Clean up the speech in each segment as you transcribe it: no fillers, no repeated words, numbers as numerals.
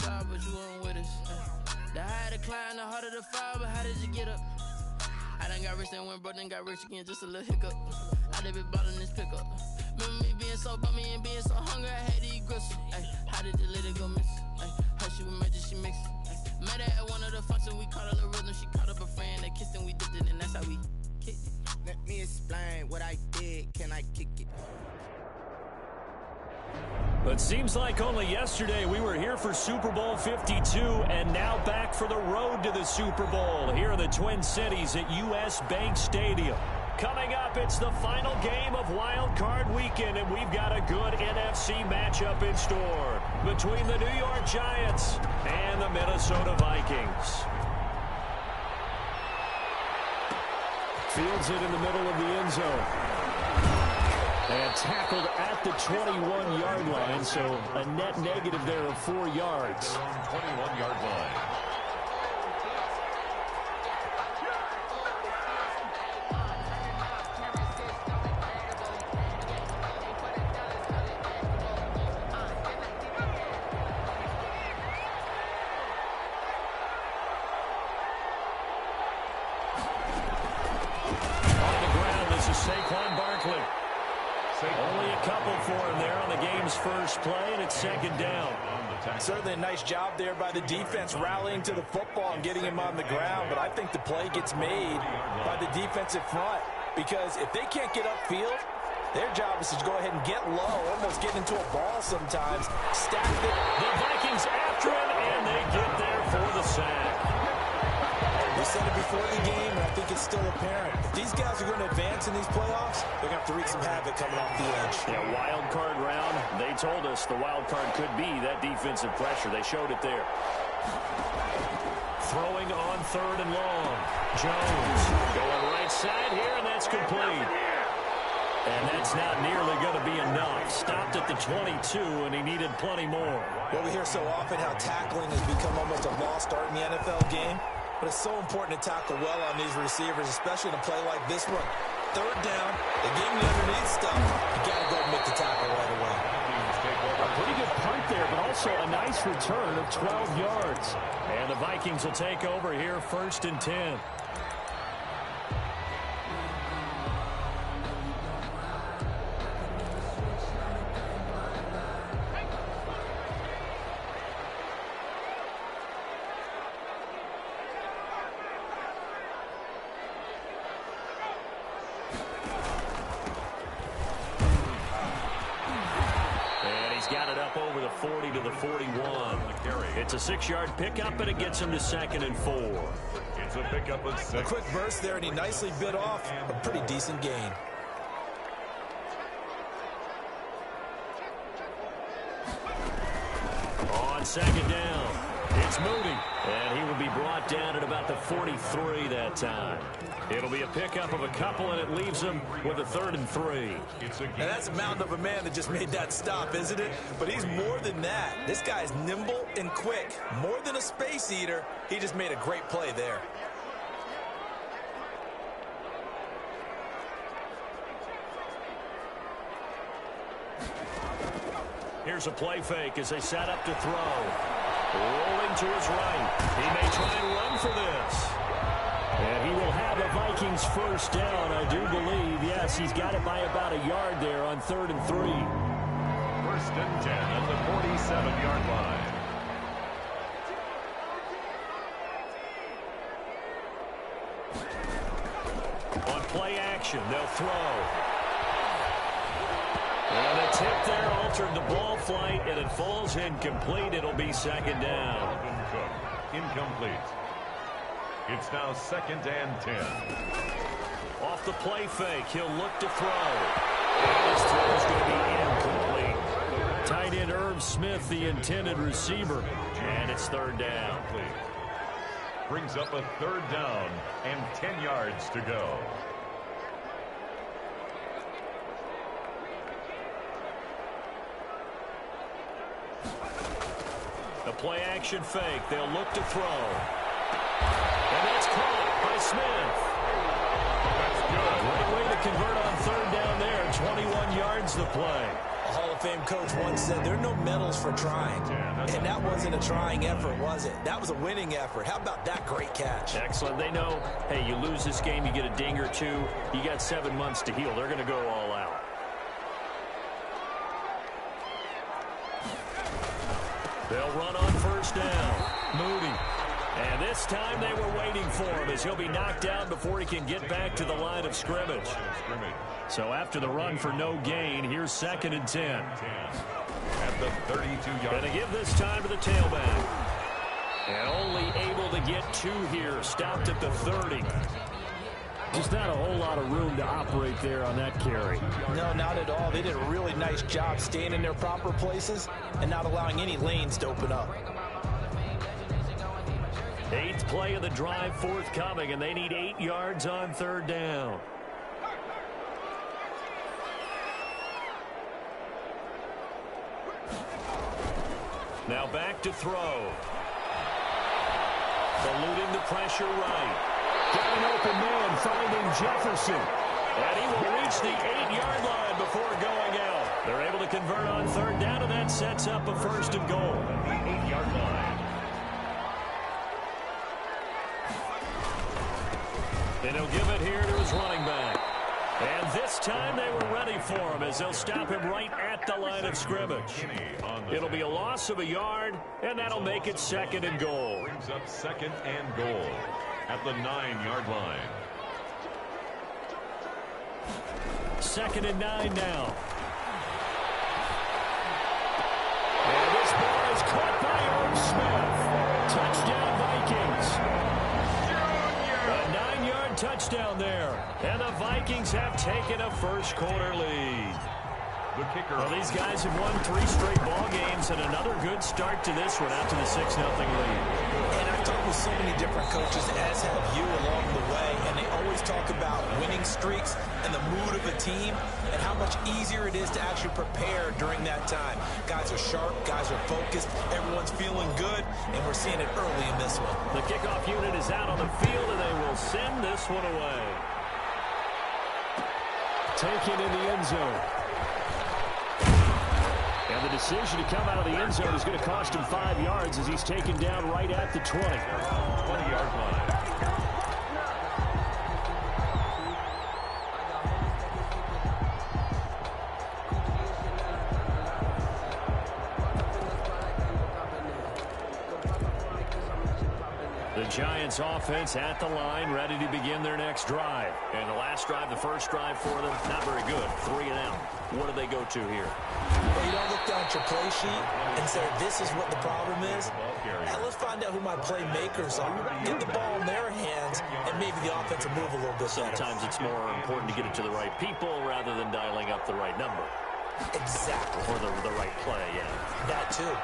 side, but you weren't with us. The higher the climb, the harder the fall, but how did you get up? I done got rich and went broke, then got rich again, just a little hiccup. I done been ballin' this pickup. Remember me being so bummy and being so hungry, I had to eat gristle. How did you let it go miss? How she was magic, she mixed. Met her at one of the functions, we caught her the rhythm. She caught up a friend, they kissed and we dipped it, and that's how we kicked it. Let me explain what I did, can I kick it? But seems like only yesterday we were here for Super Bowl 52 and now back for the road to the Super Bowl here in the Twin Cities at US Bank Stadium. Coming up, it's the final game of Wild Card Weekend, and we've got a good NFC matchup in store between the New York Giants and the Minnesota Vikings. Fields it in the middle of the end zone. And tackled at the 21-yard line, so a net negative there of 4 yards. 21-yard line. On the ground, this is Saquon Barkley. Only a couple for him there on the game's first play, and it's second down. Certainly a nice job there by the defense rallying to the football and getting him on the ground, but I think the play gets made by the defensive front because if they can't get upfield, their job is to go ahead and get low, almost get into a ball sometimes, stack it. The Vikings after him, and they get there for the sack. We said it before the game, and I think it's still apparent. If these guys are going to advance in these playoffs, they're going to have to wreak some havoc coming off the edge. Yeah, wild card round. They told us the wild card could be that defensive pressure. They showed it there. Throwing on third and long. Jones going right side here, and that's complete. And that's not nearly going to be enough. Stopped at the 22, and he needed plenty more. Well, we hear so often how tackling has become almost a lost art in the NFL game. But it's so important to tackle well on these receivers, especially in a play like this one. Third down, the game underneath stuff. You got to go and make the tackle right away. A pretty good punt there, but also a nice return of 12 yards. And the Vikings will take over here first and 10. Got it up over the 40 to the 41. It's a 6-yard pickup, and it gets him to second and 4. It's a pickup of 6. A quick burst there, and he nicely bit off a pretty decent gain. On second down, it's Moody, and he will be brought down at about the 43 that time. It'll be a pickup of a couple, and it leaves him with a 3rd and 3. And that's a mountain of a man that just made that stop, isn't it? But he's more than that. This guy's nimble and quick. More than a space eater, he just made a great play there. Here's a play fake as they set up to throw. Rolling to his right. He may try and run for this. And he will have the Vikings first down, I do believe. Yes, he's got it by about a yard there on 3rd and 3. First and 10 at the 47-yard line. On play action, they'll throw. And a tip there altered the ball flight, and it falls incomplete. It'll be second down. Incomplete. It's now 2nd and 10. Off the play fake, he'll look to throw. And his throw is going to be incomplete. Tight end Irv Smith, the intended receiver. And it's 3rd down. Brings up a 3rd down and 10 yards to go. The play action fake. They'll look to throw. And that's caught by Smith. That's good. Great way to convert on 3rd down there. 21 yards the play. A Hall of Fame coach once said there are no medals for trying. And that wasn't a trying effort, was it? That was a winning effort. How about that great catch? Excellent. They know, hey, you lose this game, you get a ding or two. You got 7 months to heal. They're going to go all out. They'll run on first down. Moody. And this time they were waiting for him as he'll be knocked down before he can get back to the line of scrimmage. So after the run for no gain, here's 2nd and 10. At the 32-yard line. Going to give this time to the tailback. And only able to get 2 here. Stopped at the 30. Just not a whole lot of room to operate there on that carry. No, not at all. They did a really nice job staying in their proper places and not allowing any lanes to open up. 8th play of the drive forthcoming, and they need 8 yards on 3rd down. Now back to throw. Eluding the pressure right. Got an open man finding Jefferson. And he will reach the 8-yard line before going out. They're able to convert on 3rd down, and that sets up a 1st and goal. The 8-yard line. And he'll give it here to his running back. And this time they were ready for him as they'll stop him right at the line of scrimmage. It'll be a loss of a yard, and that'll make it 2nd and goal. Brings up 2nd and goal at the 9-yard line. 2nd and 9 now. And this ball is caught by Irv Smith. Touchdown Vikings. A 9-yard touchdown there. And the Vikings have taken a first-quarter lead. The kicker. Well, these guys have won 3 straight ball games, and another good start to this one out to the 6-0 lead. And I've talked with so many different coaches, as have you along the way, and they always talk about winning streaks and the mood of a team and how much easier it is to actually prepare during that time. Guys are sharp, guys are focused, everyone's feeling good, and we're seeing it early in this one. The kickoff unit is out on the field, and they will send this one away. Taken in the end zone. And the decision to come out of the end zone is going to cost him 5 yards as he's taken down right at the 20. 20-yard line. The Giants offense at the line, ready to begin their next drive. And the last drive, the first drive for them, not very good. 3 and out. What do they go to here? Well, you don't look down at your play sheet and say, this is what the problem is. Now let's find out who my playmakers are. Get the ball in their hands, and maybe the offense will move a little bit better. Sometimes it's more important to get it to the right people rather than dialing up the right number. Exactly. Or the right play, yeah. That too.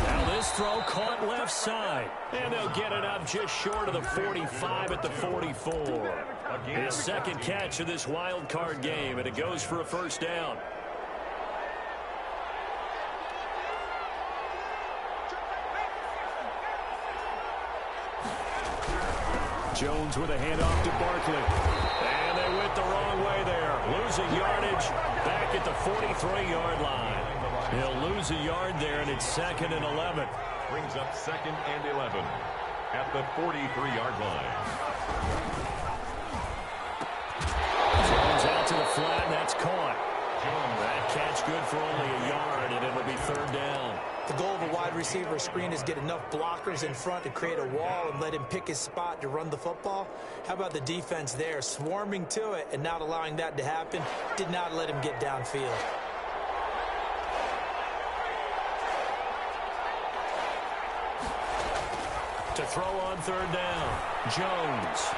Now this throw caught left side. And they'll get it up just short of the 45 at the 44. His 2nd catch of this wild card game, and it goes for a 1st down. Jones with a handoff to Barkley. And they went the wrong way there. Losing yardage back at the 43-yard line. He'll lose a yard there, and it's 2nd and 11. Brings up 2nd and 11 at the 43-yard line. Jones out to the flat, and that's caught. That catch good for only a yard, and it'll be 3rd down. The goal of a wide receiver screen is get enough blockers in front to create a wall and let him pick his spot to run the football. How about the defense there, swarming to it and not allowing that to happen? Did not let him get downfield. To throw on 3rd down, Jones.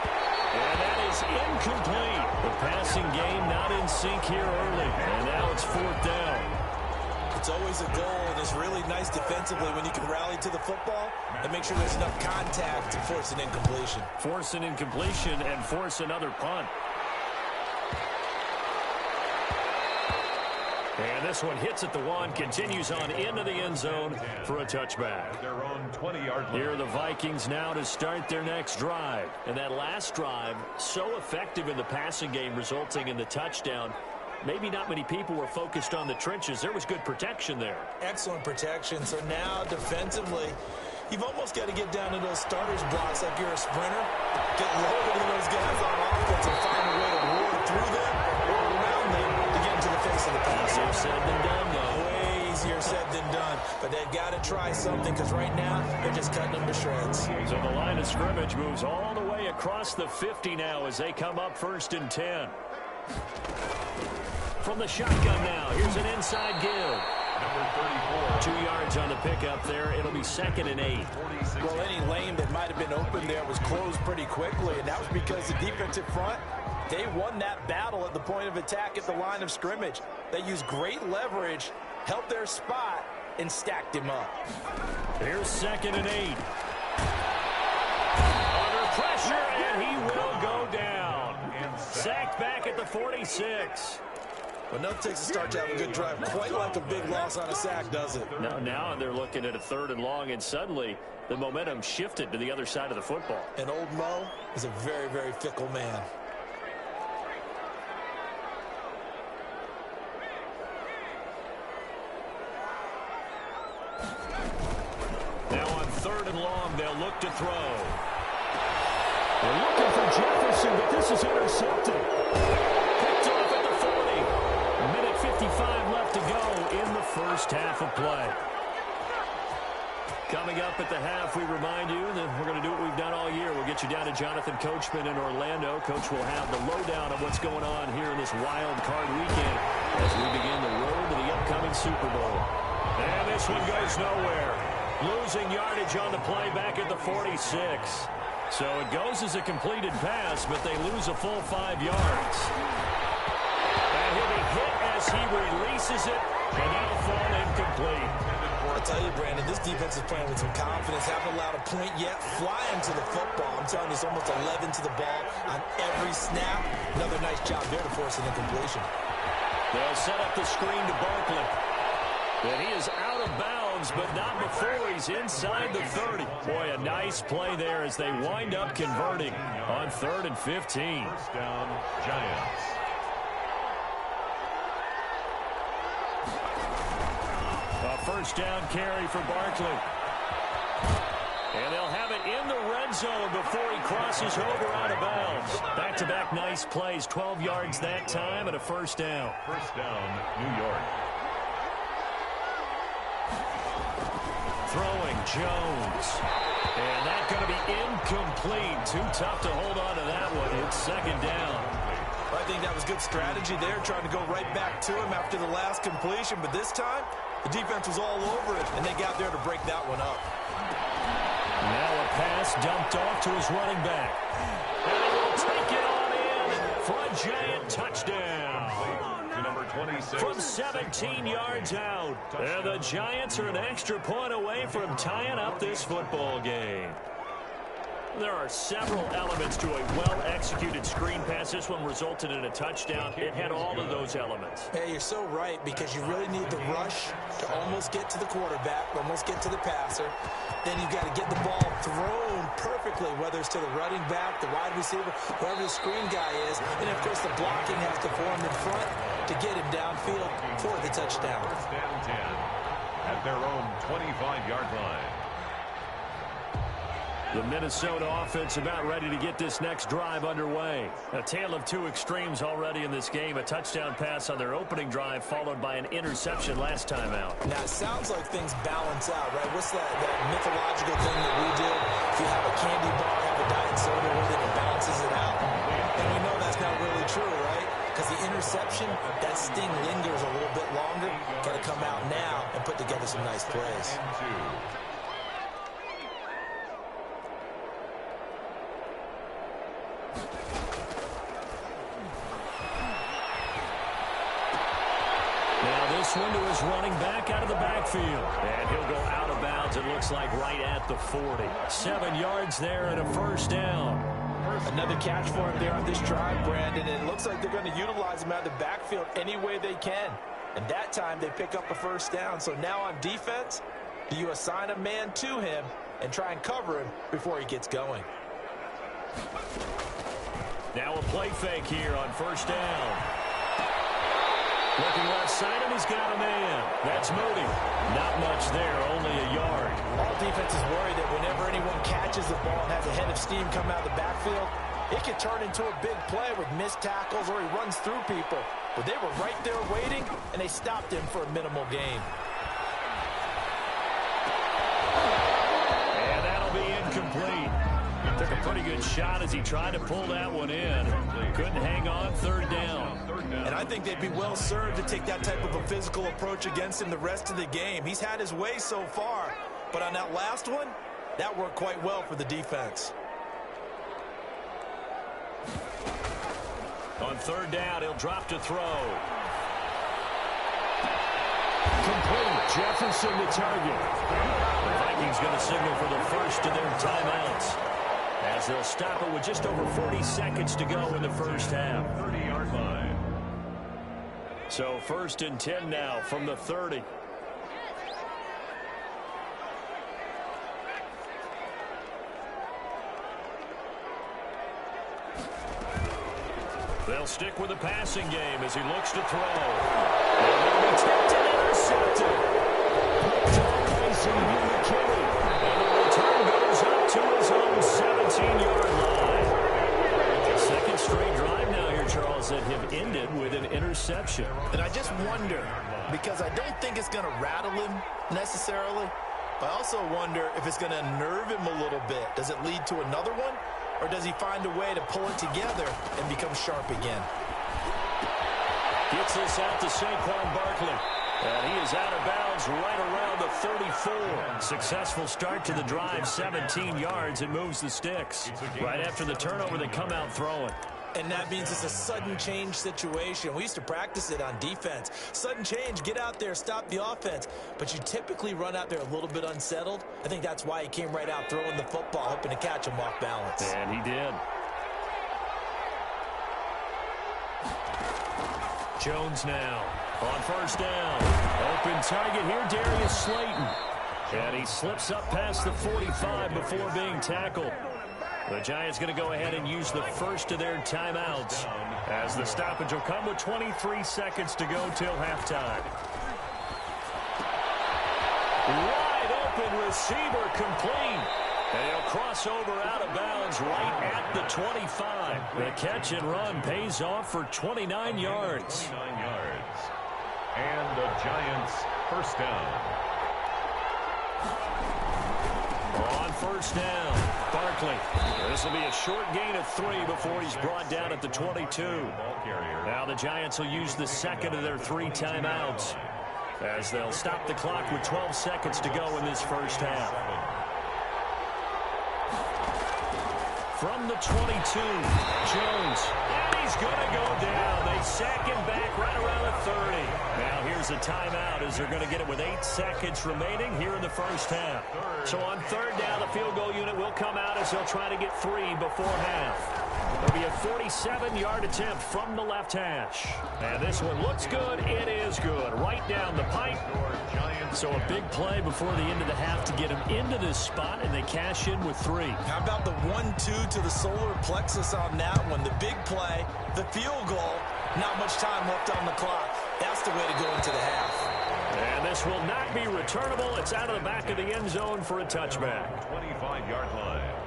And that is incomplete. The passing game not in sync here early. And now it's 4th down. It's always a goal, and it's really nice defensively when you can rally to the football and make sure there's enough contact to force an incompletion. Force an incompletion and force another punt. And this one hits at the 1, continues on into the end zone for a touchback. Their own 20-yard line. Here are the Vikings now to start their next drive. And that last drive, so effective in the passing game, resulting in the touchdown. maybe not many people were focused on the trenches. There was good protection there. Excellent protection. So now defensively, you've almost got to get down to those starters blocks like you're a sprinter. Get loaded to those guys on offense and find a way to roar through them or around them to get into the face of the pass. Easier said than done, though. Way easier said than done. But they've got to try something because right now they're just cutting them to shreds. So the line of scrimmage moves all the way across the 50 now as they come up 1st and 10. From the shotgun now, here's an inside give. Number 34. 2 yards on the pickup there. It'll be 2nd and 8. Well, any lane that might have been open there was closed pretty quickly, and that was because the defensive front, they won that battle at the point of attack at the line of scrimmage. They used great leverage, held their spot, and stacked him up. Here's 2nd and 8. Under pressure, and he will go down. Sacked back at the 46. But enough takes a start to have a good drive. Quite like a big loss on a sack, does it? Now they're looking at a 3rd and long, and suddenly the momentum shifted to the other side of the football. And old Mo is a very, very fickle man. Now on 3rd and long, they'll look to throw. They're looking for Jefferson, but this is intercepted. Picked off at the 40. Minute 55 left to go in the first half of play. Coming up at the half, we remind you that we're going to do what we've done all year. We'll get you down to Jonathan Coachman in Orlando. Coach will have the lowdown of what's going on here in this wild card weekend as we begin the road to the upcoming Super Bowl. And this one goes nowhere. Losing yardage on the play back at the 46. So it goes as a completed pass, but they lose a full 5 yards. And he'll be hit as he releases it, and that'll fall incomplete. I'll tell you, Brandon, this defense is playing with some confidence. Haven't allowed a point yet. Flying to the football. I'm telling you, it's almost 11 to the ball on every snap. Another nice job there to force an incompletion. They'll set up the screen to Barkley. And he is out of bounds, but not before he's inside the 30. Boy, a nice play there as they wind up converting on 3rd and 15. First down, Giants. A first down carry for Barkley. And they'll have it in the red zone before he crosses over out of bounds. Back-to-back nice plays, 12 yards that time and a first down. First down, New York. Throwing Jones. And that's going to be incomplete. Too tough to hold on to that one. It's 2nd down. I think that was good strategy there, trying to go right back to him after the last completion. But this time, the defense was all over it, and they got there to break that one up. Now a pass dumped off to his running back. And he will take it on in for a Giant touchdown. To number 26. From 17 yards out. And the Giants are an extra point away from tying up this football game. There are several elements to a well-executed screen pass. This one resulted in a touchdown. It had all of those elements. Hey, you're so right, because you really need the rush to almost get to the quarterback, almost get to the passer. Then you've got to get the ball thrown perfectly, whether it's to the running back, the wide receiver, whoever the screen guy is. And, of course, the blocking has to form in front to get him downfield for the touchdown. First down 10 at their own 25-yard line. The Minnesota offense about ready to get this next drive underway. A tale of two extremes already in this game. A touchdown pass on their opening drive followed by an interception last time out. Now, it sounds like things balance out, right? What's that mythological thing that we do? If you have a candy bar, have a diet soda with it, it balances it out. And we know that's not really true, right? Because the interception, that sting lingers a little bit longer. Got to come out now and put together some nice plays. This one to his running back out of the backfield. And he'll go out of bounds, it looks like, right at the 40. 7 yards there and a first down. Another catch for him there on this drive, Brandon. And it looks like they're going to utilize him out of the backfield any way they can. And that time they pick up a first down. So now on defense, do you assign a man to him and try and cover him before he gets going? Now a play fake here on first down. Looking left side, and he's got a man. That's Moody. Not much there, only a yard. All defenses worry that whenever anyone catches the ball and has a head of steam come out of the backfield, it can turn into a big play with missed tackles or he runs through people. But they were right there waiting, and they stopped him for a minimal gain. And that'll be incomplete. Took a pretty good shot as he tried to pull that one in. Couldn't hang on, third down. And I think they'd be well served to take that type of a physical approach against him the rest of the game. He's had his way so far, but on that last one, that worked quite well for the defense. On third down, he'll drop to throw. Complete. Jefferson to target. The Vikings going to signal for the first of their timeouts, as they'll stop it with just over 40 seconds to go in the first half. 30-yard line. So first and 10 now from the 30. They'll stick with the passing game as he looks to throw. And he'll be tipped and intercepted. And the return goes up to his own 17-yard line. Second straight drive now here, Charles, that have ended with an interception. And I just wonder, because I don't think it's going to rattle him necessarily, but I also wonder if it's going to unnerve him a little bit. Does it lead to another one? Or does he find a way to pull it together and become sharp again? Gets this out to Saquon Barkley. And he is out of bounds right around the 34. Successful start to the drive, 17 yards, and moves the sticks. Right after the turnover, they come out throwing. And that means it's a sudden change situation. We used to practice it on defense. Sudden change, get out there, stop the offense. But you typically run out there a little bit unsettled. I think that's why he came right out throwing the football, hoping to catch him off balance. And he did. Jones now on first down. Open target here, Darius Slayton. And he slips up past the 45 before being tackled. The Giants going to go ahead and use the first of their timeouts, as the stoppage will come with 23 seconds to go till halftime. Wide open receiver complete. And he'll cross over out of bounds right at the 25. The catch and run pays off for 29 yards. 29 yards. And the Giants first down. On first down, Barkley. This will be a short gain of 3 before he's brought down at the 22. Now the Giants will use the second of their 3 timeouts, as they'll stop the clock with 12 seconds to go in this first half. From the 22, Jones. And he's going to go down. They sack him back right around the 30. Now here's a timeout as they're going to get it with 8 seconds remaining here in the first half. So on third down, the field goal unit will come out as they'll try to get 3 before half. There'll be a 47-yard attempt from the left hash. And this one looks good. It is good. Right down the pipe. So a big play before the end of the half to get him into this spot, and they cash in with 3. How about the 1-2 to the solar plexus on that one? The big play, the field goal, not much time left on the clock. That's the way to go into the half. And this will not be returnable. It's out of the back of the end zone for a touchback. 25-yard line.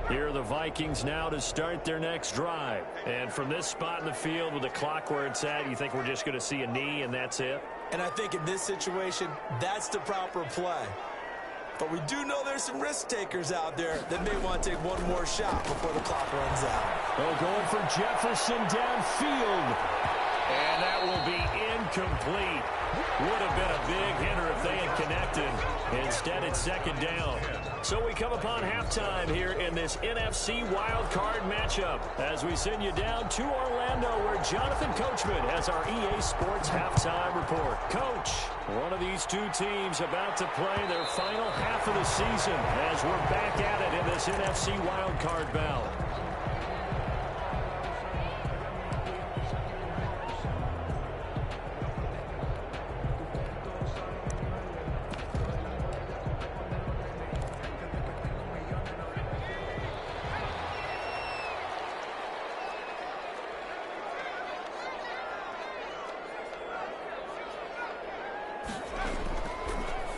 Here are the Vikings now to start their next drive. And from this spot in the field with the clock where it's at, you think we're just going to see a knee and that's it? And I think in this situation, that's the proper play. But we do know there's some risk takers out there that may want to take one more shot before the clock runs out. Oh, going for Jefferson downfield. And that will be incomplete. Would have been a big hitter if they had connected. Instead, it's second down. So we come upon halftime here in this NFC wildcard matchup as we send you down to Orlando where Jonathan Coachman has our EA Sports halftime report. Coach, one of these two teams about to play their final half of the season as we're back at it in this NFC wildcard bout.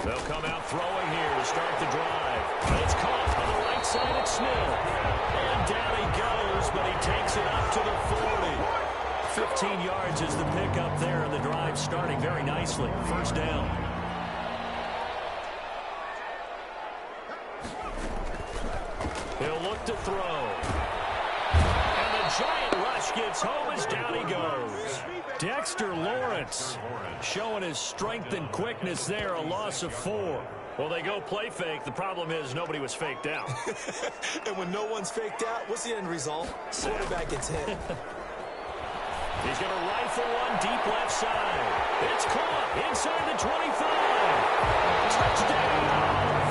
They'll come out throwing here to start the drive. It's caught on the right side at Smith. And down he goes, but he takes it up to the 40. 15 yards is the pickup there, and the drive starting very nicely. First down. He'll look to throw. And the giant rush gets home as down he goes. Dexter Lawrence showing his strength and quickness there, a loss of 4. Well, they go play fake. The problem is nobody was faked out. And when no one's faked out, what's the end result? Quarterback gets hit. He's going to rifle one deep left side. It's caught inside the 25. Touchdown,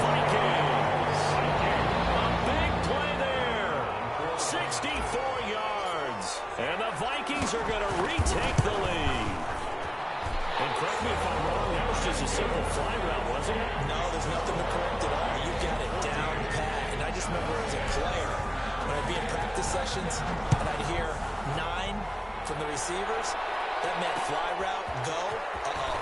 Vikings. A big play there. 64 yards. And the Vikings are going to retake the lead. And correct me if I'm wrong, that was just a simple fly route, wasn't it? No, there's nothing to correct at all. You got it down pat. And I just remember as a player, when I'd be in practice sessions, and I'd hear 9 from the receivers, that meant fly route, go,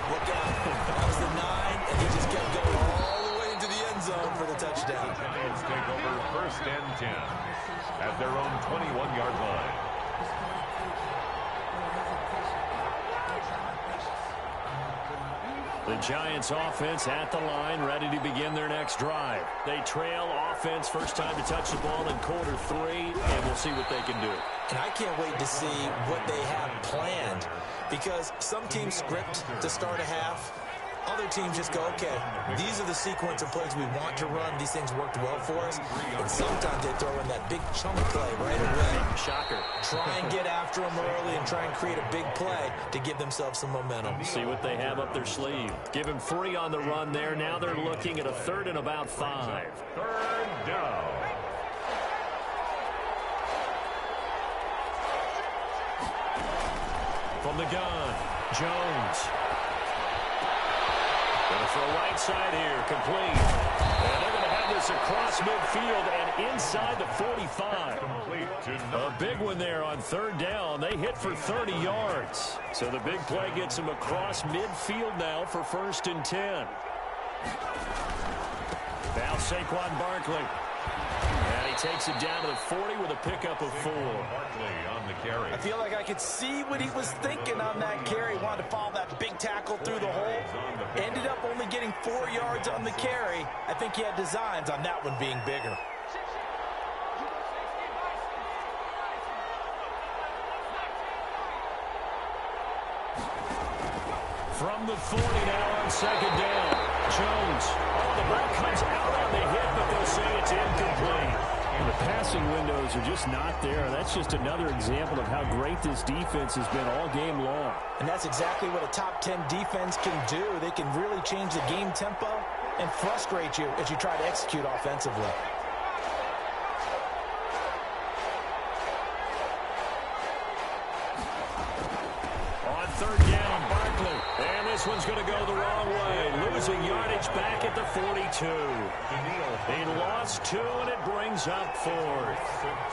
look out. That was the 9, and he just kept going all the way into the end zone for the touchdown. Let's take over first and 10 at their own 21-yard line. The Giants offense at the line, ready to begin their next drive. They trail offense, first time to touch the ball in quarter 3, and we'll see what they can do. And I can't wait to see what they have planned, because some teams script to start a half. Other teams just go, okay, these are the sequence of plays we want to run. These things worked well for us. And sometimes they throw in that big chunk play right away. Shocker. Try and get after them early and try and create a big play to give themselves some momentum. See what they have up their sleeve. Give him 3 on the run there. Now they're looking at a 3rd and about 5. Third down. From the gun, Jones. Going for a right side here, complete. And they're going to have this across midfield and inside the 45. A big one there on 3rd down. They hit for 30 yards. So the big play gets them across midfield now for 1st and 10. Now Saquon Barkley. And he takes it down to the 40 with a pickup of 4. Barkley on the carry. I feel like I could see what he was thinking on that carry. Wanted to follow that big tackle through the hole. Ended up only getting 4 yards on the carry. I think he had designs on that one being bigger. From the 40 now on 2nd down. Jones. Oh, the ball comes out on the hit, but they'll say it's incomplete. And the passing windows are just not there. That's just another example of how great this defense has been all game long. And that's exactly what a top 10 defense can do. They can really change the game tempo and frustrate you as you try to execute offensively. On 3rd down, Barkley. And this one's going to go the wrong way. Losing yardage back at the 42. He lost 2, and it brings up 4th.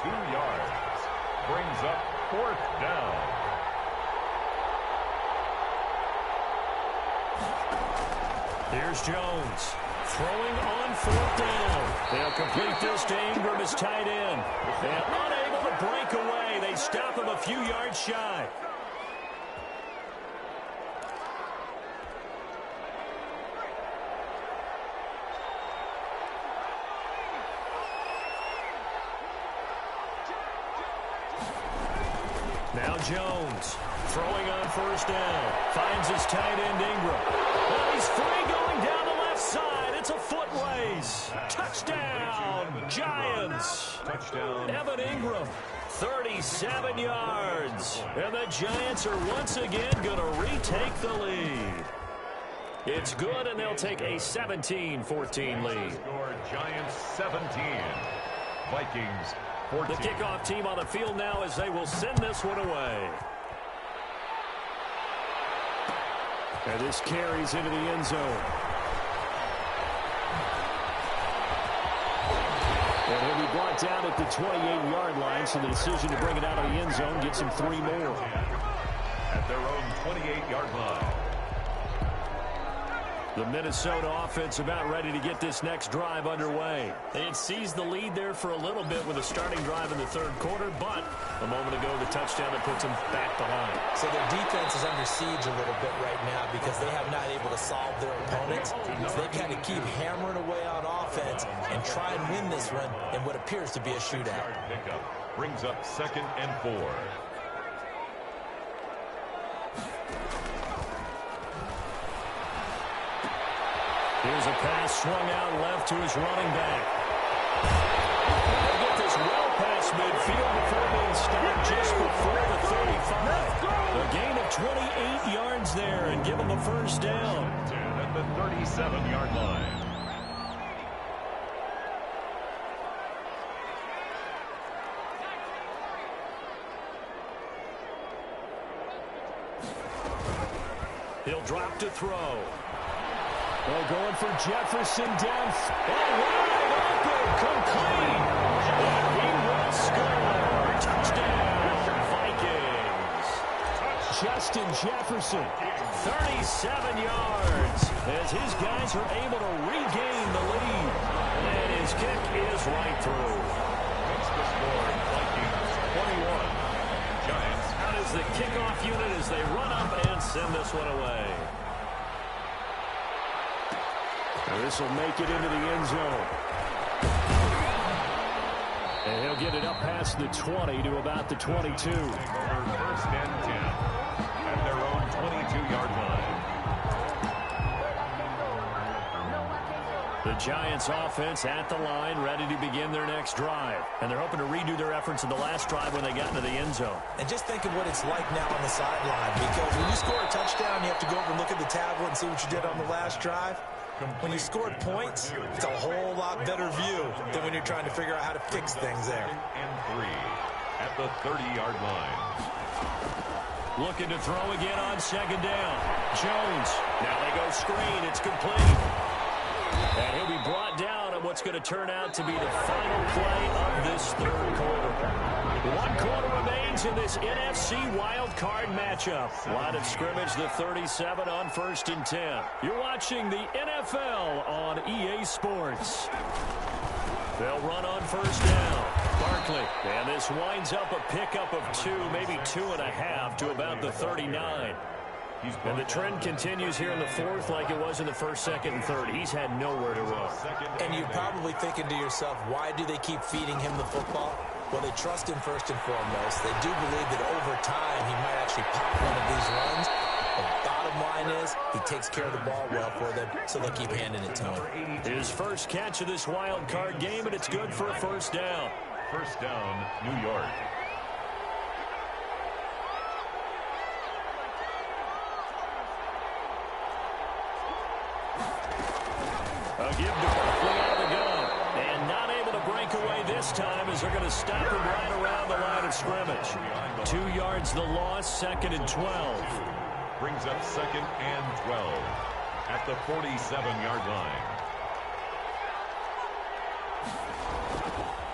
2 yards. Brings up 4th down. Here's Jones. Throwing on 4th down. They'll complete this to Ingram as tight end. And unable to break away. They stop him a few yards shy. Now Jones Throwing on first down. Finds his tight end, Ingram. Well, he's free going down the left side. It's a foot race. Touchdown, Giants. Touchdown. Evan Ingram, 37 yards. And the Giants are once again going to retake the lead. It's good, and they'll take a 17-14 lead. Score Giants 17. Vikings 14. The kickoff team on the field now as they will send this one away. And this carries into the end zone. And he'll be brought down at the 28-yard line, so the decision to bring it out of the end zone gets him 3 more. At their own 28-yard line. The Minnesota offense about ready to get this next drive underway. They had seized the lead there for a little bit with a starting drive in the third quarter, but a moment ago the touchdown that puts them back behind. So their defense is under siege a little bit right now because they have not able to solve their opponents. So they've had to keep hammering away on offense and try and win this one in what appears to be a shootout. Pickup brings up 2nd and 4. Here's a pass swung out left to his running back. They get this well past midfield before being stopped just before the 35. A gain of 28 yards there and give them a first down. At the 37-yard line. He'll drop to throw. Well, going for Jefferson down. Wide open, complete. And he will score. Touchdown, Vikings. Justin Jefferson, 37 yards, as his guys are able to regain the lead. And his kick is right through. Makes the score Vikings 21. Giants. Out is the kickoff unit as they run up and send this one away. This will make it into the end zone. And he'll get it up past the 20 to about the 22. Over 1st and 10 at their own 22-yard line. The Giants offense at the line, ready to begin their next drive. And they're hoping to redo their efforts in the last drive when they got into the end zone. And just think of what it's like now on the sideline, because when you score a touchdown, you have to go over and look at the tablet and see what you did on the last drive. When you scored points, it's a whole lot better view than when you're trying to figure out how to fix things there. And 3 at the 30-yard line. Looking to throw again on 2nd down. Jones. Now they go screen. It's complete. And he'll be brought down on what's going to turn out to be the final play of this third quarter. 1 quarter remains in this NFC wildcard matchup. Line of scrimmage, the 37 on 1st and 10. You're watching the NFL on EA Sports. They'll run on 1st down. Barkley. And this winds up a pickup of 2, maybe 2.5 to about the 39. And the trend continues here in the 4th like it was in the 1st, 2nd, and 3rd. He's had nowhere to run. And you're probably thinking to yourself, why do they keep feeding him the football? Well, they trust him first and foremost. They do believe that over time he might actually pop one of these runs. The bottom line is he takes care of the ball well for them, so they'll keep handing it to him. His first catch of this wild card game, and it's good for a first down. First down, New York. A give to Barkley out of the gun. And not able to break away this time as they're going to stop him right around the line of scrimmage. 2 yards the loss, 2nd and 12. Brings up 2nd and 12 at the 47-yard line.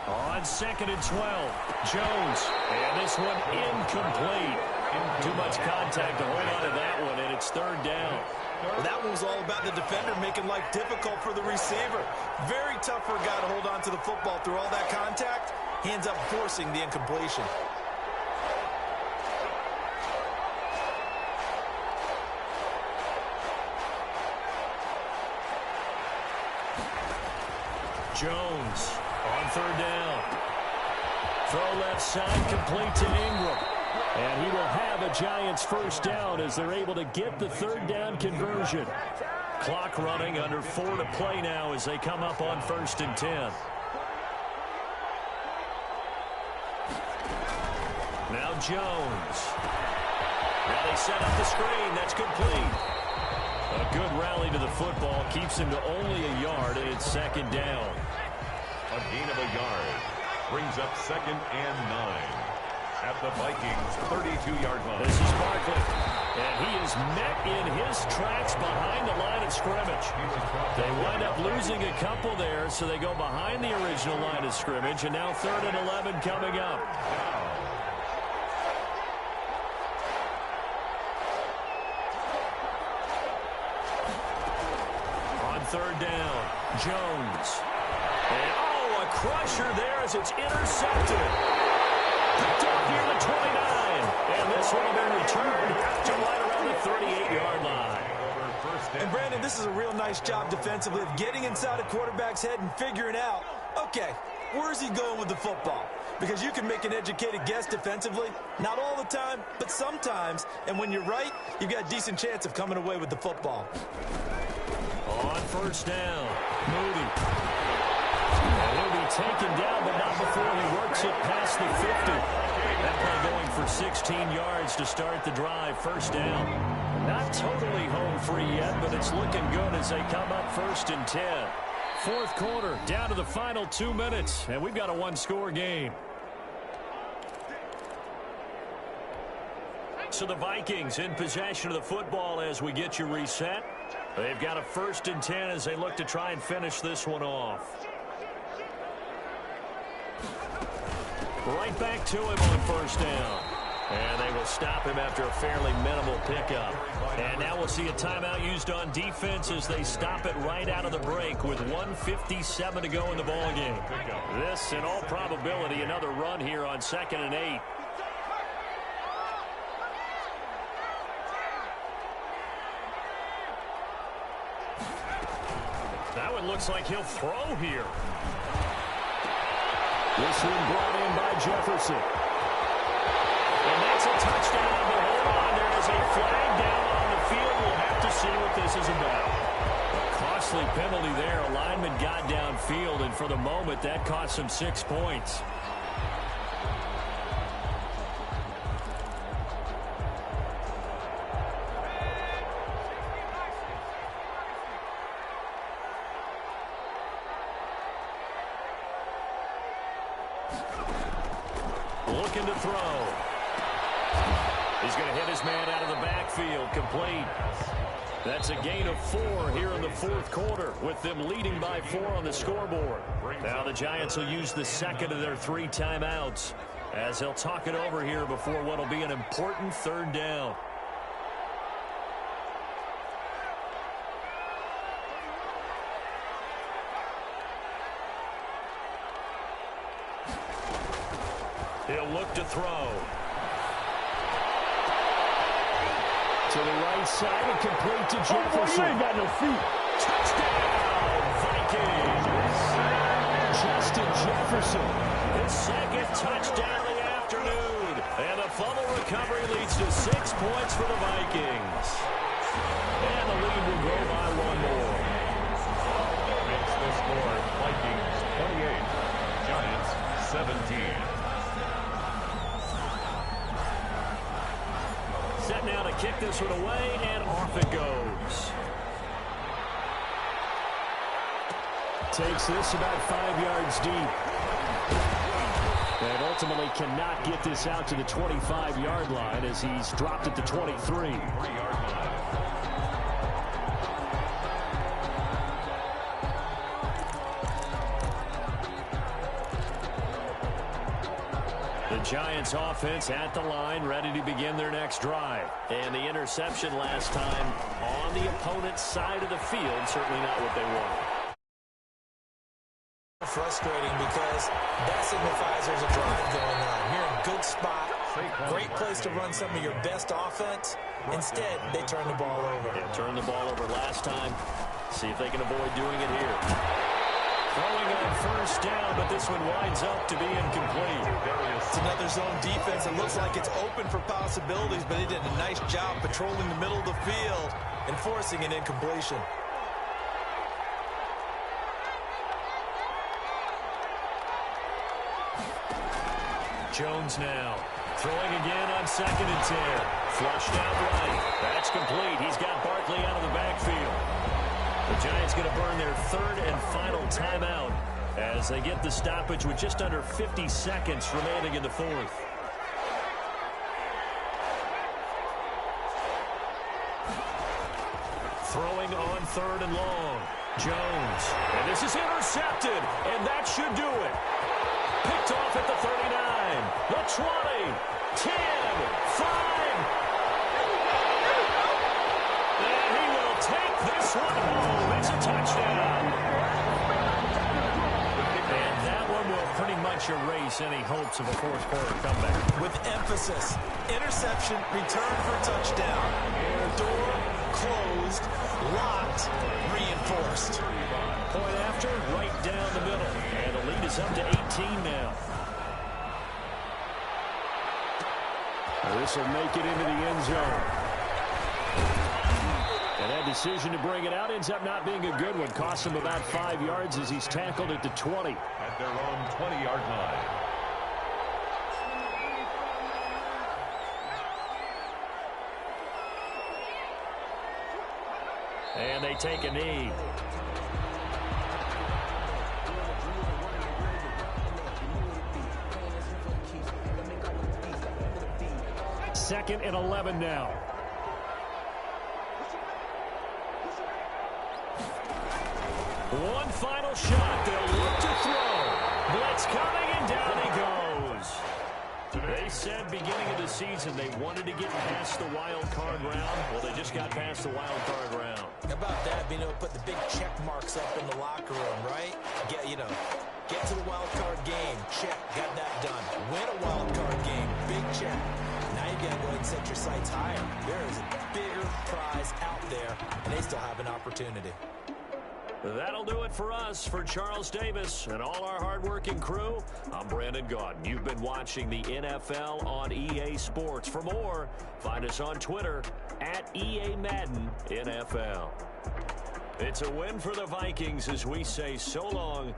On 2nd and 12, Jones. And this one incomplete. Too much contact to hold on to that one, and it's 3rd down. Well, that one was all about the defender making life difficult for the receiver. Very tough for a guy to hold on to the football through all that contact. He ends up forcing the incompletion. Jones on 3rd down. Throw left side, complete to Ingram. And he will have a Giants first down as they're able to get the third down conversion. Clock running, under 4 to play now as they come up on 1st and 10. Now Jones. Now they set up the screen. That's complete. A good rally to the football keeps him to only a yard, and it's 2nd down. A gain of a yard brings up 2nd and 9 at the Vikings' 32-yard line. This is Barkley, and he is met in his tracks behind the line of scrimmage. They wind up losing a couple there, so they go behind the original line of scrimmage, and now 3rd and 11 coming up. On 3rd down, Jones. And, a crusher there as it's intercepted. Picked off near the 29. And this one will be returned to right around the 38-yard line. And, Brandon, this is a real nice job defensively of getting inside a quarterback's head and figuring out, okay, where's he going with the football? Because you can make an educated guess defensively. Not all the time, but sometimes. And when you're right, you've got a decent chance of coming away with the football. On 1st down, Moody. And he'll be taken down, but not before he works it past the 50. That play going for 16 yards to start the drive. 1st down. Not totally home free yet, but it's looking good as they come up 1st and 10. 4th quarter, down to the final 2 minutes, and we've got a one-score game. So the Vikings in possession of the football as we get you reset. They've got a 1st and 10 as they look to try and finish this one off. Right back to him on 1st down. And they will stop him after a fairly minimal pickup. And now we'll see a timeout used on defense as they stop it right out of the break with 1:57 to go in the ballgame. This, in all probability, another run here on 2nd and 8. That one looks like he'll throw here. This one brought in by Jefferson. And that's a touchdown, but hold on, there is a flag down on the field. We'll have to see what this is about. A costly penalty there. A lineman got downfield, and for the moment, that cost him 6 points. Looking to throw. He's going to hit his man out of the backfield. Complete. That's a gain of 4 here in the 4th quarter with them leading by 4 on the scoreboard. Now the Giants will use the 2nd of their 3 timeouts as they'll talk it over here before what will be an important 3rd down. He'll look to throw. To the right side and complete to Jefferson. You ain't got no feet. Touchdown, Vikings. Justin Jefferson. His 2nd touchdown of the afternoon. And the fumble recovery leads to 6 points for the Vikings. And the lead will grow by 1 more. Makes the score Vikings 28, Giants 17. Set now to kick this one away, and off it goes. Takes this about 5 yards deep. And ultimately cannot get this out to the 25-yard line as he's dropped at the 23. Giants offense at the line, ready to begin their next drive. And the interception last time on the opponent's side of the field, certainly not what they wanted. Frustrating because that signifies there's a drive going on. You're in a good spot, great place to run some of your best offense. Instead, they turn the ball over. Yeah, turned the ball over last time. See if they can avoid doing it here. Throwing on first down, but this one winds up to be incomplete. It's another zone defense. It looks like it's open for possibilities, but he did a nice job patrolling the middle of the field and forcing an incompletion. Jones now throwing again on 2nd and 10. Flushed out right. That's complete. He's got Barkley out of the backfield. The Giants going to burn their 3rd and final timeout as they get the stoppage with just under 50 seconds remaining in the 4th. Throwing on 3rd and long. Jones. And this is intercepted. And that should do it. Picked off at the 39. The 20. 10. 5. And he will take this one home. It's a touchdown. And that one will pretty much erase any hopes of a 4th quarter comeback. With emphasis. Interception, return for touchdown. Door closed, locked, reinforced. Point after, right down the middle. And the lead is up to 18 now. This will make it into the end zone. And that decision to bring it out ends up not being a good one. Costs him about 5 yards as he's tackled at the 20. At their own 20-yard line. And they take a knee. Second and 11 now. One final shot. They'll look to throw. Blitz coming, and down he goes. They said beginning of the season they wanted to get past the wild card round. Well, they just got past the wild card round. How about that, being able to put the big check marks up in the locker room, right? Get to the wild card game. Check. Got that done. Win a wild card game. Big check. Now you got to go ahead and set your sights higher. There is a bigger prize out there, and they still have an opportunity. That'll do it for us. For Charles Davis and all our hardworking crew, I'm Brandon Gaudin. You've been watching the NFL on EA Sports. For more, find us on Twitter at EA Madden NFL. It's a win for the Vikings as we say so long